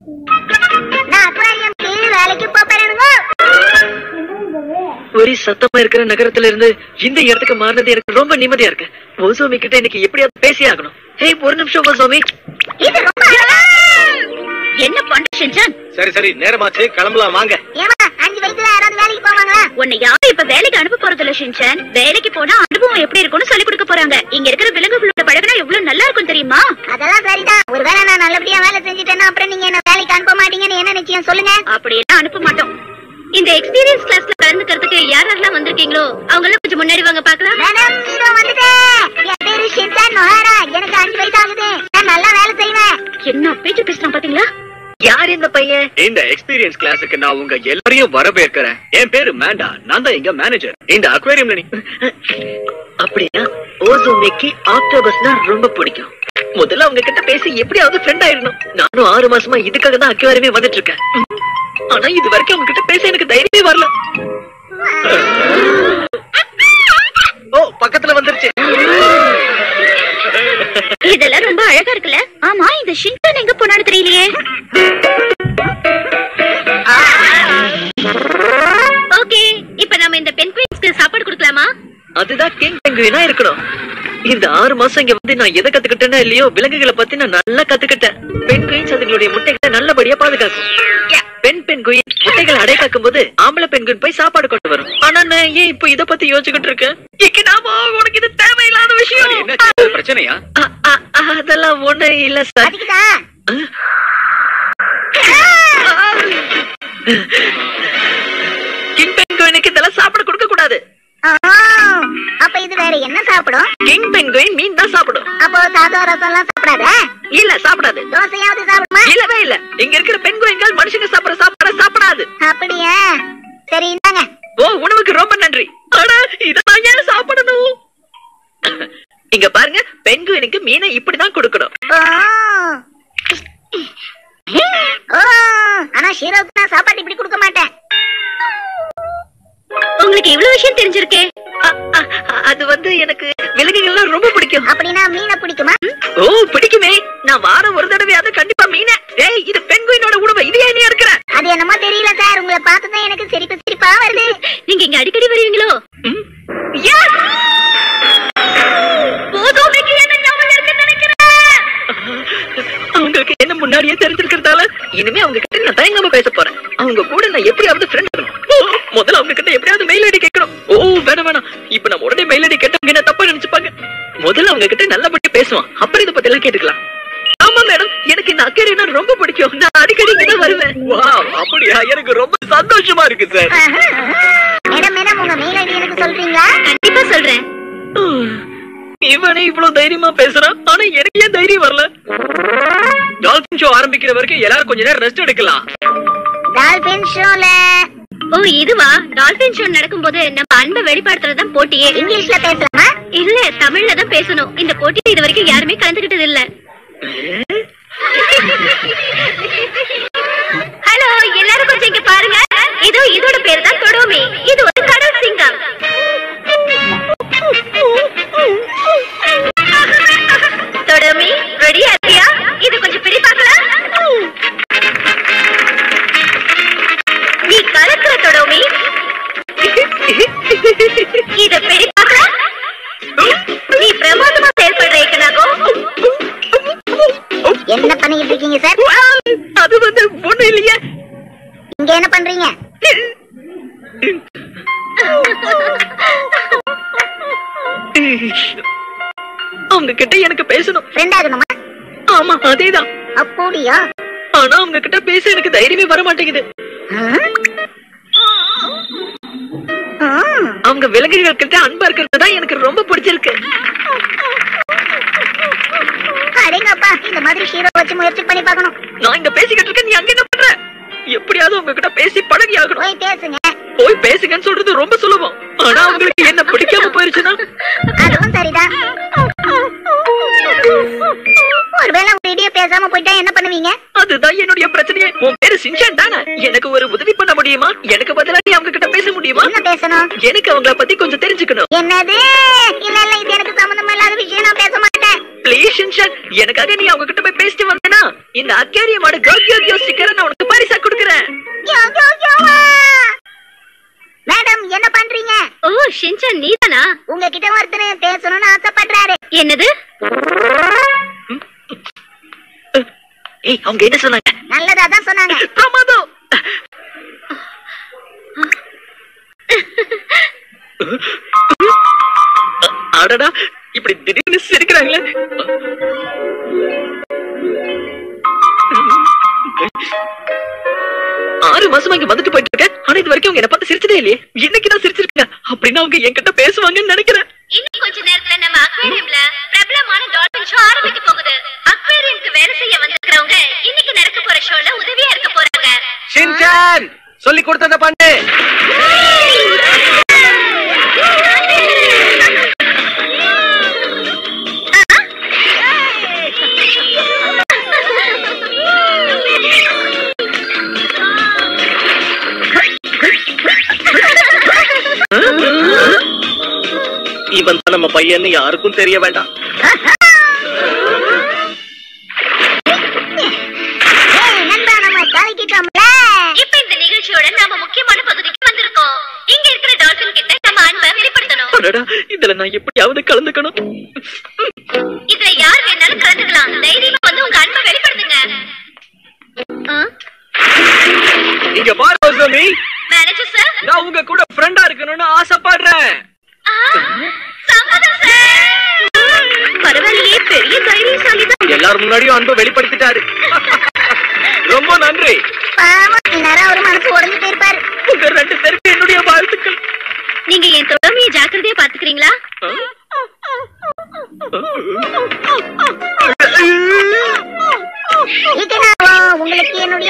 நான் அக்வாரியம்க்கு வேலைக்கு போறேனுங்க. ஒரே சத்தமா இருக்கிற நகரத்துல இருந்து இந்த இடத்துக்கு மாறினது எனக்கு ரொம்ப நிம்மதியா இருக்கு. ஓசோமி கிட்ட இன்னைக்கு எப்படியாவது பேசி ஆகணும். ஏய் ஒரு நிமிஷம் ஓசோமி. இது ரொம்ப என்ன பண்றீங்க? சரி சரி நேரமாச்சு, கிளம்பலாம் வாங்க. ஏமா 5 வயசுல யாராவது வேலைக்கு போவாங்களா? உன்னை யாரும் இப்ப வேலைக்கு அனுப்ப போறது இல்ல ஷின்சான். வேலைக்கு போனா அனுபவம் எப்படி இருக்கும்னு சொல்லி கொடுக்க போறாங்க. இங்க இருக்கிற விலங்குகளோட பழகுனா எவ்வளவு நல்லா இருக்கும் தெரியுமா? அதெல்லாம் சரிதான். ஒருவேளை நான் நல்லபடியா வேலை செஞ்சுட்டேன்னா அப்புறம் நீங்க என்ன வேலைக்கு அனுப்ப மாட்டீங்கன்னு என்ன நிச்சயம் சொல்லுங்க. அப்படியெல்லாம் அனுப்ப மாட்டோம். இந்த எக்ஸ்பீரியன்ஸ் கிளாஸ்ல கலந்துக்கிறதுக்கு யாரெல்லாம் வந்திருக்கீங்களோ அவங்க எல்லாம் கொஞ்சம் முன்னாடி வாங்க பாக்கலாம். மேடம் இதோ வந்துட்டேன். என் பேரு ஷின்சான் நோஹாரா. எனக்கு 5 வயசு ஆகுது. நான் நல்லா வேலை செய்வேன். என்ன பேச்சு பேசுறான் பாத்தீங்களா? யார் இந்த பையன்? இந்த எக்ஸ்பீரியன்ஸ் கிளாஸுக்கு நான் உங்க எல்லாரையும் வரவேற்கிறேன். என் பேரு மேண்டா, நான் தான் இங்க மேனேஜர். இந்த அக்வேரியம்ல நீ அப்படின்னா ஓசோமிக்கு ஆக்டோபஸ்னா ரொம்ப பிடிக்கும். முதல்ல அவங்க கிட்ட பேசி எப்படியாவது ஃப்ரெண்ட் ஆயிடணும். நானும் 6 மாசமா இதுக்காக தான் அக்வேரியமே வந்துட்டு இருக்கேன். ஆனா இது வரைக்கும் அவங்க கிட்ட பேச எனக்கு தைரியமே வரல. ஓ பக்கத்துல வந்துருச்சு. இதெல்லாம் ரொம்ப அழகா இருக்குல்ல? ஆமா இந்த ஷின்சான் எங்க போனான்னு தெரியலையே. ஓகே இப்ப நாம இந்த பென்குயின்ஸ்க்கு சாப்பாடு கொடுக்கலாமா? அதுதான் கிங் பெங்குயினா இருக்கணும். இந்த 6 மாசம் இங்க வந்து நான் எதை கத்துக்கிட்டேன்னா இல்லையோ விலங்குகளை பத்தி நான் நல்லா கத்துக்கிட்டேன். பென்குயின்ஸ் அதுங்களுடைய முட்டைகளை நல்லபடியா பாதுகாக்கும். பெண் பென்குயின் முட்டைகளை அடை காக்கும் போது ஆம்பளை பென்குயின் போய் சாப்பாடு கொண்டு வரும். ஆனா நான் ஏன் இப்ப இத பத்தி யோசிச்சுக்கிட்டு இருக்கேன்? உனக்கு இது தேவையில்லாத விஷயம். என்ன பிரச்சனையா? அதெல்லாம் ஒண்ணு இல்ல சார். கிங் பென்குயினுக்கு இதெல்லாம் சாப்பாடு கொடுக்க கூடாது. அப்ப இது வேற என்ன சாப்பிடும்? கிங் பென்குயின் மீன் தான் சாப்பிடும். அப்போ சாதா ரசம் எல்லாம் சாப்பிடாதா? இல்ல சாப்பிடாது. தோசையாவது சாப்பிடுமா? இல்லவே இல்ல. இங்க இருக்கிற பென்குயின்கள் மனுஷங்க சாப்பிடுற சாப்பாட சாப்பிடாது. அப்படியா? சரி இந்தாங்க. ஓ உணவுக்கு ரொம்ப நன்றி. ஆனா இத நான் ஏன் சாப்பிடணும்? இங்க பாருங்க, பென்குயினுக்கு மீனை இப்படிதான் கொடுக்கணும். ஆனா ஷீரோவுக்கு நான் சாப்பாடு இப்படி கொடுக்க மாட்டேன். உங்களுக்கு இவ்வளவு விஷயம் தெரிஞ்சிருக்கே. அது வந்து எனக்கு விலங்குகள்லாம் ரொம்ப பிடிக்கும். அப்படின்னா மீனை பிடிக்குமா? ஓ பிடிக்குமே. நான் வாரம் ஒரு தடவையாவது கண்டிப்பா மீனை. ஏய் இது பென்குயினோட உணவு. இது ஏன் நீ இருக்கிற? அது என்னமோ தெரியல சார். உங்களை பார்த்துதான் எனக்கு சிரிப்பா வருது. நீங்க இங்க அடிக்கடி வருவீங்களோ? அவங்களுக்கு என்ன முன்னாடியே தெரிஞ்சிருக்கிறதால இனிமே அவங்க கிட்ட நான் தயங்காம பேச போறேன். அவங்க கூட நான் எப்படியாவது ஃப்ரெண்ட் ஆகணும். முதல்ல அவங்க கிட்ட எப்படியாவது மெயில் ஐடி கேட்கணும். ஓ வேணாம். இப்ப நம்ம உடனே மெயில் ஐடி கேட்டவங்க என்ன தப்பா நினைச்சுப்பாங்க. முதல்ல அவங்க கிட்ட நல்லபடியா பேசுவான். அப்புறம் இதை பத்தி எல்லாம் கேட்டுக்கலாம். ஆமா மேடம், எனக்கு இந்த அக்கறைனா ரொம்ப பிடிக்கும். நான் அடிக்கடி இங்க வருவேன். வாவ் அப்படியா? எனக்கு ரொம்ப சந்தோஷமா இருக்கு சார். மேடம் உங்க மெயில் ஐடி எனக்கு சொல்றீங்களா? கண்டிப்பா சொல்றேன். இவனே இவ்வளவு தைரியமா பேசுறான். ஆனா எனக்கு ஏன் தைரியம் வரல? டால்பின் ஷோ ஆரம்பிக்கிற வரைக்கும் எல்லாரும் கொஞ்ச நேரம் ரெஸ்ட் எடுக்கலாம். டால்பின் ஷோல ஓ இதுவா? டால்பின் ஷோ நடக்கும்போது நம்ம அன்பை வெளிப்படுத்துறதுதான் போட்டியே. இங்கிலீஷ்ல பேசலாமா? இல்ல தமிழ்ல தான் பேசணும். இந்த போட்டியில இது வரைக்கும் யாருமே கலந்துகிட்டது இல்ல. ஹலோ எல்லாரும் கொஞ்சம் இங்க பாருங்க. இதோட பேரு தான் தொடோமி. இது ஒரு கடல் சிங்கம். தொடோமி ரெடியா இருக்கியா? இது கொஞ்சம் பிடி பார்க்கலாம். நீ கலக்குற தொடோமி. இத பிடி பார்க்கலாம். நீ பிரமாதமா செயல்படுற ஏக்கனாகோ. என்ன பண்ணிட்டு இருக்கீங்க சார்? அது வந்து ஒண்ணு இல்லையே. இங்க என்ன பண்றீங்க? அவங்க கிட்ட எனக்கு பேசணும். ஃப்ரெண்ட் ஆகணுமா? ஆமா அதேதான். அப்படியா? ஆனா அவங்க கிட்ட பேச எனக்கு தைரியமே வர மாட்டேங்குது. அவங்க விலங்குகள் கிட்ட அன்பா இருக்கிறது தான் எனக்கு ரொம்ப பிடிச்சிருக்கு. அடேங்கப்பா, இந்த மாதிரி ஹீரோ வச்சு முயற்சி பண்ணி பார்க்கணும். நான் இங்க பேசிக்கிட்டு இருக்கேன், நீ அங்க என்ன பண்ற? எப்படியாவது உங்க கிட்ட பேசி பழகி ஆகணும். போய் பேசுங்க. போய் பேசுங்கன்னு சொல்றது ரொம்ப சுலபம். ஆனா உங்களுக்கு என்ன பிடிக்காம போயிருச்சுன்னா? அதுவும் சரிதான். ஒருவேளை வீடியோ பேசாம போயிட்டா என்ன பண்ணுவீங்க? அதுதான் என்னுடைய பிரச்சனையே. உன் பேரு சின்சான் தானே? எனக்கு ஒரு உதவி பண்ண முடியுமா? எனக்கு பதிலா நீ அவங்க கிட்ட பேச முடியுமா? என்ன பேசணும்? எனக்கு அவங்கள பத்தி கொஞ்சம் தெரிஞ்சுக்கணும். என்னது? இல்ல இது எனக்கு சம்பந்தம் இல்லாத விஷயம். நான் பேச மாட்டேன். ப்ளீஸ் சின்சான், எனக்காக நீ அவங்க கிட்ட போய் பேசிட்டு வந்தேனா இந்த அக்வேரியமோட கர்கியோசிக் அவங்க என்ன சொன்னாங்க? நல்லதா தான் சொன்னாங்க. பிரமாதம். அடடா, இப்படி திடீர்னு சிரிக்கிறாங்களே. 6 மாசமா இங்க வந்துட்டு போயிட்டு இருக்கேன். ஆனா இது வரைக்கும் அவங்க என்ன பார்த்து சிரிச்சதே இல்லையே. இன்னைக்குதான் சிரிச்சிருக்காங்க. அப்படின்னா அவங்க என்கிட்ட பேசுவாங்கன்னு நினைக்கிறேன். இன்னும் கொஞ்ச நேரத்துல நம்ம அக்வேரியம்ல பிரபலமான டால்பின் ஷோ ஆரம்பிக்க போகுது. அக்வேரியம்க்கு வேலை செய்ய வந்திருக்கிறவங்க இன்னைக்கு நடக்க போற ஷோல உதவியா இருக்க போறாங்க. ஷின்சான் சொல்லி கொடுத்தத பண்ணு. இவன் தான் நம்ம பையன்னு யாருக்கும் தெரிய வேண்டாம். இப்ப இந்த நிகழ்ச்சியோட நாம முக்கியமான பகுதிக்கு வந்திருக்கோம். இங்க இருக்கிற டால்பின் கிட்ட நம்ம அன்பை வெளிப்படுத்தணும். அடடா, இதுல நான் எப்படியாவது கலந்துக்கணும். இதுல யார் வேணாலும் கலந்துக்கலாம். தைரியமா வந்து உங்க அன்பை வெளிப்படுத்துங்க. இங்க பாரு சாமி, மேனேஜர் சார், நான் உங்க கூட ஃப்ரெண்டா இருக்கணும்னு ஆசைப்படுறேன். சம்மதம் சார். பரவாயில்லையே, பெரிய தைரியசாலி தான். எல்லாரும் முன்னாடியும் அன்பை வெளிப்படுத்திட்டாரு. ரொம்ப நன்றி. ஒரு மனசு உடஞ்சு போயிருப்பாரு. உங்க 2 பேருக்கு என்னுடைய வாழ்த்துக்கள். நீங்க என் தொடாமையை ஜாக்கிரதையா பாத்துக்கிறீங்களா? உங்களுக்கு என்னுடைய